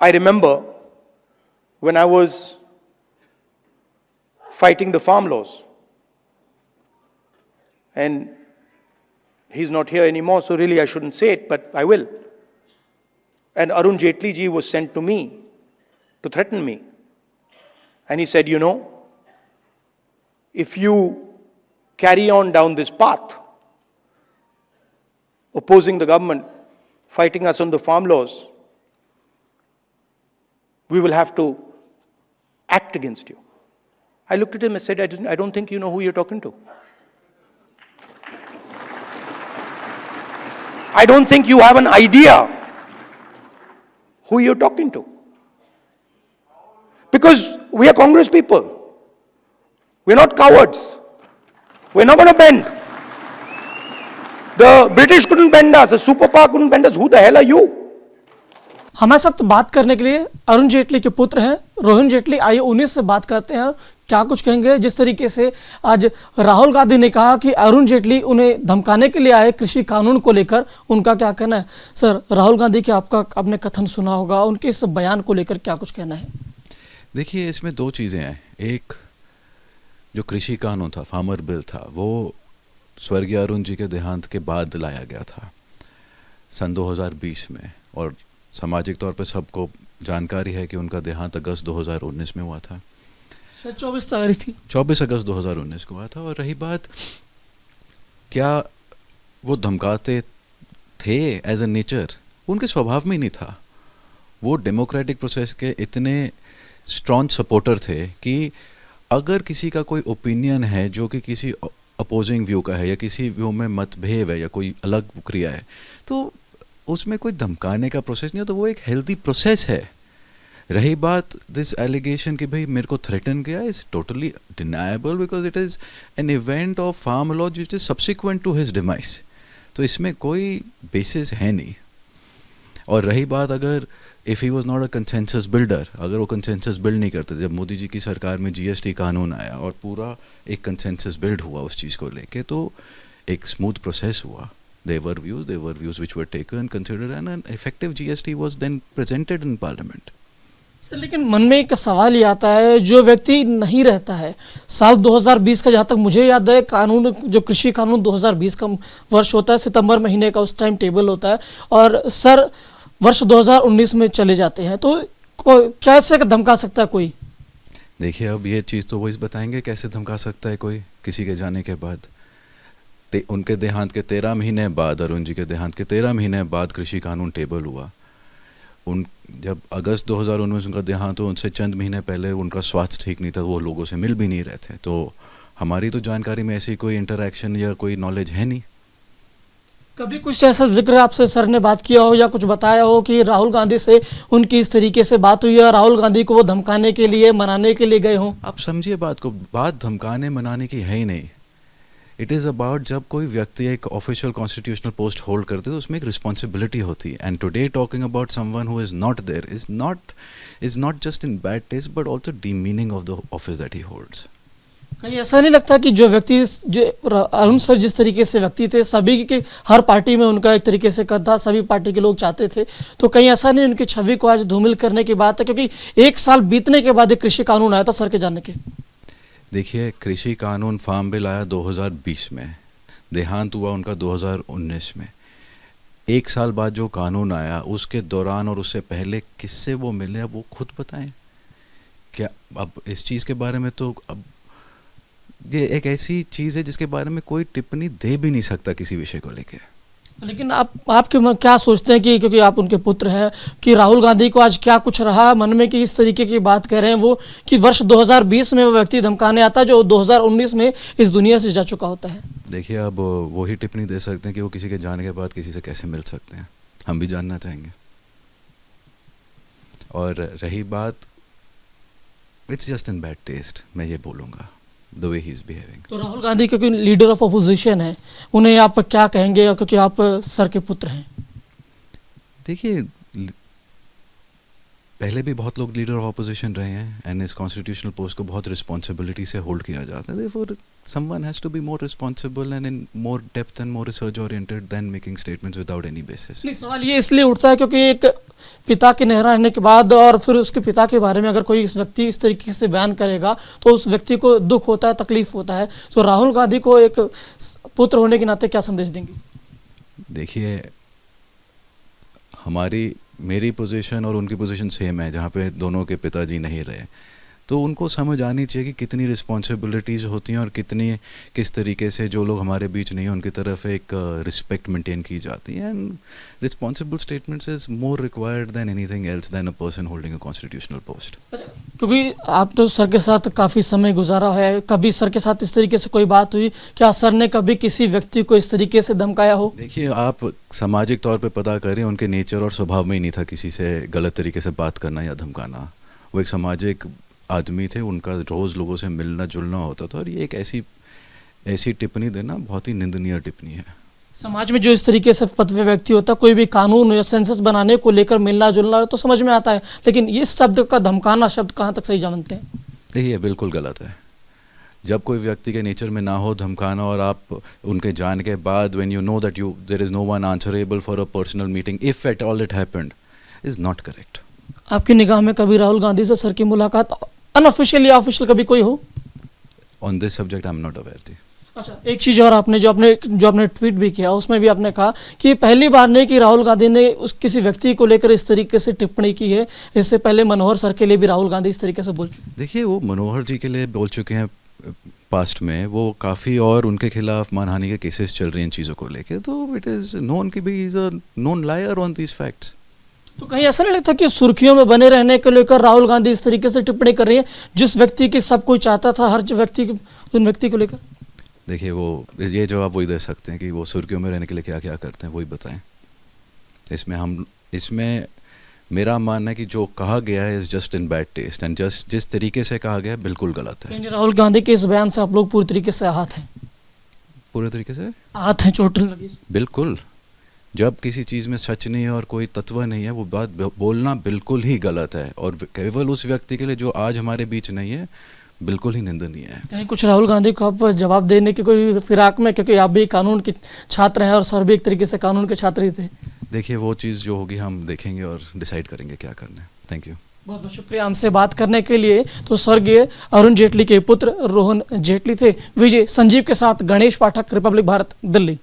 I remember when I was fighting the farm laws, and he's not here anymore, so really I shouldn't say it, but I will. And Arun Jaitley ji was sent to me to threaten me. And he said, you know, if you carry on down this path, opposing the government, fighting us on the farm laws, we will have to act against you. I looked at him and said, I don't think you know who you're talking to. I don't think you have an idea who you're talking to. Because we are Congress people. We're not cowards. We're not going to bend. The British couldn't bend us. The superpower couldn't bend us. Who the hell are you? हमारे साथ बात करने के लिए अरुण जेटली के पुत्र हैं रोहन जेटली। आइए उन्हीं से बात करते हैं, क्या कुछ कहेंगे। जिस तरीके से आज राहुल गांधी ने कहा कि अरुण जेटली उन्हें धमकाने के लिए आए कृषि कानून को लेकर, उनका क्या कहना है। सर, राहुल गांधी के आपने कथन सुना होगा, उनके इस बयान को लेकर क्या कुछ कहना है। देखिए, इसमें दो चीज़ें हैं। एक, जो कृषि कानून था, फार्मर बिल था, वो स्वर्गीय अरुण जी के देहांत के बाद लाया गया था सन 2020 में, और सामाजिक तौर पर सबको जानकारी है कि उनका देहांत अगस्त 2019 में हुआ था। 24 तारीख थी, 24 अगस्त 2019 को हुआ था। और रही बात, क्या वो धमकाते थे एज ए नेचर, उनके स्वभाव में ही नहीं था। वो डेमोक्रेटिक प्रोसेस के इतने स्ट्रॉन्ग सपोर्टर थे कि अगर किसी का कोई ओपिनियन है जो कि किसी अपोजिंग व्यू का है या किसी व्यू में मतभेद है या कोई अलग प्रक्रिया है, तो उसमें कोई धमकाने का प्रोसेस नहीं हो, तो वो एक हेल्दी प्रोसेस है। रही बात दिस एलिगेशन कि भाई मेरे को थ्रेटन किया, is totally deniable because it is an event of farm law which is subsequent to his demise. तो इसमें कोई बेसिस है नहीं। और रही बात, अगर if he was not a consensus builder, अगर वो कंसेंसस बिल्ड नहीं करते, जब मोदी जी की सरकार में जीएसटी कानून आया और पूरा एक कंसेंसस बिल्ड हुआ उस चीज़ को लेके, तो एक स्मूथ प्रोसेस हुआ। There were views which were taken, considered, and an effective GST was then presented in Parliament. Sir, लेकिन मन में एक सवाल ये आता है, जो व्यक्ति नहीं रहता है, साल 2020 का, जहाँ तक मुझे याद है, कानून जो कृषि कानून 2020 का वर्ष होता है, सितंबर महीने का उस टाइम टेबल होता है, और सर वर्ष 2019 में चले जाते हैं, तो कैसे धमका सकता है कोई। देखिए, अब ये चीज़ तो वही बताएंगे कैसे धमका सकता है कोई किसी के जाने के बाद। उनके देहांत के 13 महीने बाद, अरुण जी के देहांत के 13 महीने बाद कृषि कानून टेबल हुआ। जब अगस्त 2019 में उनका देहांत हुआ, उनसे चंद महीने पहले उनका स्वास्थ्य ठीक नहीं था, वो लोगों से मिल भी नहीं रहे थे। तो हमारी तो जानकारी में ऐसी कोई इंटरैक्शन या कोई नॉलेज है नहीं। कभी कुछ ऐसा जिक्र आपसे सर ने बात किया हो या कुछ बताया हो कि राहुल गांधी से उनकी इस तरीके से बात हुई है, राहुल गांधी को वो धमकाने के लिए, मनाने के लिए गए हों। आप समझिए बात को, बात धमकाने मनाने की है ही नहीं। इट इज़ अबाउट, जब कोई व्यक्ति एक ऑफिशियल कॉन्स्टिट्यूशनल पोस्ट होल्ड करते तो उसमें एक रिस्पॉन्सिबिलिटी होती है। And today talking about someone who is not there is not just in bad taste but also demeaning of the office that he holds. कहीं ऐसा नहीं लगता कि जो व्यक्ति, जो अरुण सर जिस तरीके से व्यक्ति थे, सभी के हर पार्टी में उनका एक तरीके से कद था, सभी पार्टी के लोग चाहते थे, तो कहीं ऐसा नहीं उनकी छवि को आज धूमिल करने की बात है, क्योंकि एक साल बीतने के बाद एक कृषि कानून आया था सर के जाने के। देखिए, कृषि कानून फार्म बिल आया 2020 में, देहांत हुआ उनका 2019 में। एक साल बाद जो कानून आया, उसके दौरान और उससे पहले किससे वो मिले, अब वो खुद बताएं। क्या अब इस चीज़ के बारे में, तो अब ये एक ऐसी चीज़ है जिसके बारे में कोई टिप्पणी दे भी नहीं सकता किसी विषय को लेकर। लेकिन आपके मन क्या सोचते हैं कि, क्योंकि आप उनके पुत्र हैं, कि राहुल गांधी को आज क्या कुछ रहा मन में कि इस तरीके की बात कह रहे हैं वो, कि वर्ष 2020 में वो व्यक्ति धमकाने आता है जो 2019 में इस दुनिया से जा चुका होता है। देखिए, अब वही टिप्पणी दे सकते हैं कि वो किसी के जाने के बाद किसी से कैसे मिल सकते हैं, हम भी जानना चाहेंगे। और रही बात, it's just in bad test, मैं ये बोलूँगा, the way he is behaving. तो राहुल गांधी क्योंकि लीडर ऑफ अपोजिशन है, उन्हें आप क्या कहेंगे, क्योंकि आप सर के पुत्र हैं। देखिए, पहले भी बहुत लोग लीडर ऑफ ऑपोजिशन रहे हैं एंड इस कॉन्स्टिट्यूशनल पोस्ट को बहुत रिस्पॉन्सिबिलिटी से होल्ड किया जाता है, therefore someone has to be more responsible and in more depth and more research oriented than making statements without any basis. नहीं, सवाल ये इसलिए उठता है क्योंकि एक पिता के नहरा रहने के बाद और फिर उसके पिता के बारे में अगर कोई इस व्यक्ति इस तरीके से बयान करेगा तो उस व्यक्ति को दुख होता है, तकलीफ होता है। तो राहुल गांधी को एक पुत्र होने के नाते क्या संदेश देंगे? देखिए, मेरी पोजीशन और उनकी पोजीशन सेम है, जहाँ पे दोनों के पिताजी नहीं रहे, तो उनको समझ आनी चाहिए कि कितनी रिस्पॉन्सिबिलिटीज़ होती हैं और किस तरीके से जो लोग हमारे बीच नहीं हैं उनकी तरफ एक रिस्पेक्ट मेंटेन की जाती है। And responsible statements is more required than anything else than a person holding a constitutional post. क्योंकि आप तो सर के साथ काफ़ी समय गुजारा है, कभी सर के साथ इस तरीके से कोई बात हुई? क्या सर ने कभी किसी व्यक्ति को इस तरीके से धमकाया हो? देखिए, आप सामाजिक तौर पे पता करें, उनके नेचर और स्वभाव में ही नहीं था किसी से गलत तरीके से बात करना या धमकाना। वो एक सामाजिक आदमी थे, उनका रोज़ लोगों से मिलना जुलना होता था, और ये एक ऐसी टिप्पणी देना बहुत ही निंदनीय टिप्पणी है। समाज में जो इस तरीके से पद पे व्यक्ति होता है, कोई भी कानून या सेंसस बनाने को लेकर मिलना जुलना तो समझ में आता है, लेकिन इस शब्द का धमकाना शब्द कहाँ तक सही जानते हैं? ये बिल्कुल गलत है। जब कोई व्यक्ति के नेचर में ना हो धमकाना, और आप उनके जाने के बाद when you know that there is no one answerable for a personal meeting if at all it happened, is not correct. आपकी निगाह में कभी राहुल गांधी से सर की मुलाकात अनऑफिशियल या ऑफिशियल कभी कोई हो? On this subject I am not aware थी। अच्छा, एक चीज और, आपने जो आपने ट्वीट भी किया उसमें भी आपने कहा कि पहली बार नहीं कि राहुल गांधी ने किसी व्यक्ति को लेकर इस तरीके से टिप्पणी की है, इससे पहले मनोहर सर के लिए भी राहुल गांधी इस तरीके से बोल चुके। देखिए, वो मनोहर जी के लिए बोल चुके हैं पास्ट में, वो काफ़ी, और उनके खिलाफ मानहानि के केसेस चल रहे हैं इन चीज़ों को लेकर, तो इट इज़ नोन कि भी is a known liar on these facts. तो कहीं ऐसा नहीं लगता कि सुर्खियों में बने रहने को लेकर राहुल गांधी इस तरीके से टिप्पणी कर रही है, जिस व्यक्ति की सब कोई चाहता था, हर व्यक्ति उन व्यक्ति को लेकर? देखिए, वो ये जवाब वही दे सकते हैं कि वो सुर्खियों में रहने के लिए क्या क्या करते हैं, वही बताएं। इसमें मेरा मानना है कि जो कहा गया है is just in bad test, and just जिस तरीके से कहा गया है बिल्कुल गलत है। राहुल गांधी के इस बयान से आप लोग पूरी तरीके से आहत हैं? पूरे तरीके से आहत हैं, चोट लगी? बिल्कुल। जब किसी चीज़ में सच नहीं है और कोई तत्व नहीं है, वो बात बोलना बिल्कुल ही गलत है, और केवल उस व्यक्ति के लिए जो आज हमारे बीच नहीं है, बिल्कुल ही निंदनीय है। यानी कुछ राहुल गांधी को आप जवाब देने की कोई फिराक में, क्योंकि आप भी कानून के छात्र हैं और सर भी एक तरीके से कानून के छात्र ही थे? देखिए, वो चीज़ जो होगी हम देखेंगे और डिसाइड करेंगे क्या करना है। Thank you. बहुत बहुत शुक्रिया हमसे बात करने के लिए। तो स्वर्गीय अरुण जेटली के पुत्र रोहन जेटली थे। विजय संजीव के साथ गणेश पाठक, रिपब्लिक भारत, दिल्ली।